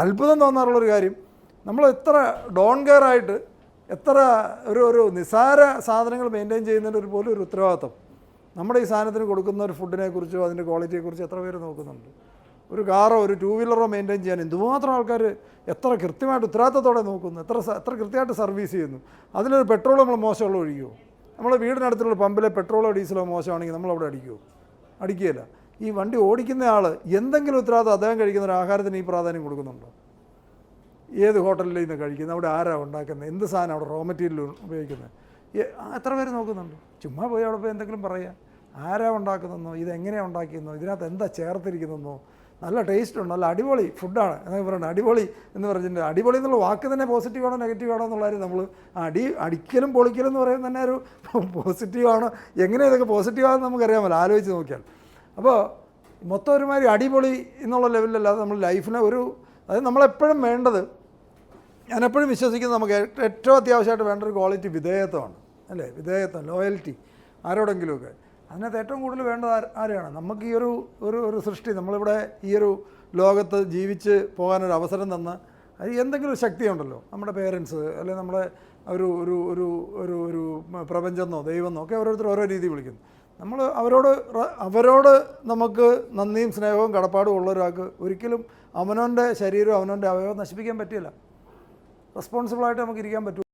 അത്ഭുതം തോന്നാറുള്ളൊരു കാര്യം, നമ്മൾ എത്ര ഡോൺ കെയർ ആയിട്ട് എത്ര ഒരു നിസ്സാര സാധനങ്ങൾ മെയിൻറ്റെയിൻ ചെയ്യുന്നതിൻ്റെ പോലും ഒരു ഉത്തരവാദിത്വം നമ്മുടെ ഈ സാധനത്തിന് കൊടുക്കുന്ന ഒരു ഫുഡിനെക്കുറിച്ചോ അതിൻ്റെ ക്വാളിറ്റിയെക്കുറിച്ചോ എത്ര പേര് നോക്കുന്നുണ്ട്. ഒരു കാറോ ഒരു ടൂ വീലറോ മെയിൻറ്റെയിൻ ചെയ്യാൻ എന്തുമാത്രം ആൾക്കാർ എത്ര കൃത്യമായിട്ട് ഉത്തരവാദിത്തത്തോടെ നോക്കുന്നു, എത്ര കൃത്യമായിട്ട് സർവീസ് ചെയ്യുന്നു. അതിലൊരു പെട്രോൾ നമ്മൾ മോശമുള്ള ഒഴിക്കുമോ? നമ്മൾ വീടിനടുത്തുള്ള പമ്പിലെ പെട്രോളോ ഡീസലോ മോശമാണെങ്കിൽ നമ്മളവിടെ അടിക്കുമോ? അടിക്കുകയില്ല. ഈ വണ്ടി ഓടിക്കുന്ന ആൾ എന്തെങ്കിലും ഉത്തരവാദിത്തം അദ്ദേഹം കഴിക്കുന്ന ഒരു ആഹാരത്തിന് ഈ പ്രാധാന്യം കൊടുക്കുന്നുണ്ടോ? ഏത് ഹോട്ടലിൽ നിന്ന് കഴിക്കുന്നത്, അവിടെ ആരാണ് ഉണ്ടാക്കുന്നത്, എന്ത് സാധനം അവിടെ റോ മെറ്റീരിയൽ ഉപയോഗിക്കുന്നത്, എത്ര പേര് നോക്കുന്നുണ്ട്? ചുമ്മാ പോയി അവിടെ പോയി എന്തെങ്കിലും പറയുക, ആരാ ഉണ്ടാക്കുന്നതെന്നോ, ഇതെങ്ങനെയാണ് ഉണ്ടാക്കിയെന്നോ, ഇതിനകത്ത് എന്താ ചേർത്തിരിക്കുന്നതെന്നോ, നല്ല ടേസ്റ്റ് ഉണ്ട്, നല്ല അടിപൊളി ഫുഡാണ് എന്നൊക്കെ പറയുന്നത്. അടിപൊളി എന്ന് പറഞ്ഞിട്ടുണ്ട്. അടിപൊളി എന്നുള്ള വാക്ക് തന്നെ പോസിറ്റീവാണോ നെഗറ്റീവാണോ എന്നുള്ള കാര്യം നമ്മൾ അടിക്കലും പൊളിക്കലും എന്ന് പറയുന്നത് തന്നെ ഒരു പോസിറ്റീവാണോ, എങ്ങനെ ഇതൊക്കെ പോസിറ്റീവാണെന്ന് നമുക്കറിയാമല്ലോ ആലോചിച്ച് നോക്കിയാൽ. അപ്പോൾ മൊത്തം ഒരുമാതിരി അടിപൊളി എന്നുള്ള ലെവലിലല്ലാതെ നമ്മൾ ലൈഫിനെ അതായത് നമ്മളെപ്പോഴും വേണ്ടത്, ഞാനെപ്പോഴും വിശ്വസിക്കുന്നത് നമുക്ക് ഏറ്റവും അത്യാവശ്യമായിട്ട് വേണ്ട ഒരു ക്വാളിറ്റി വിധേയത്വമാണ്, അല്ലേ? വിധേയത്വം, ലോയൽറ്റി ആരോടെങ്കിലുമൊക്കെ. അതിനകത്ത് ഏറ്റവും കൂടുതൽ വേണ്ടത് ആരെയാണ്? നമുക്ക് ഈ ഒരു സൃഷ്ടി, നമ്മളിവിടെ ഈ ഒരു ലോകത്ത് ജീവിച്ച് പോകാനൊരു അവസരം തന്ന എന്തെങ്കിലും ഒരു ശക്തിയുണ്ടല്ലോ, നമ്മുടെ പേരൻസ്, അല്ലെങ്കിൽ നമ്മുടെ ഒരു പ്രപഞ്ചമെന്നോ ദൈവമെന്നോ ഒക്കെ ഓരോരുത്തർ ഓരോ രീതി വിളിക്കുന്നു. നമ്മൾ അവരോട് നമുക്ക് നന്ദിയും സ്നേഹവും കടപ്പാടും ഉള്ള ഒരാൾക്ക് ഒരിക്കലും അവനവൻ്റെ ശരീരവും അവനവൻ്റെ അവയവം നശിപ്പിക്കാൻ പറ്റില്ല. റെസ്പോൺസിബിളായിട്ട് നമുക്ക് ഇരിക്കാൻ പറ്റും.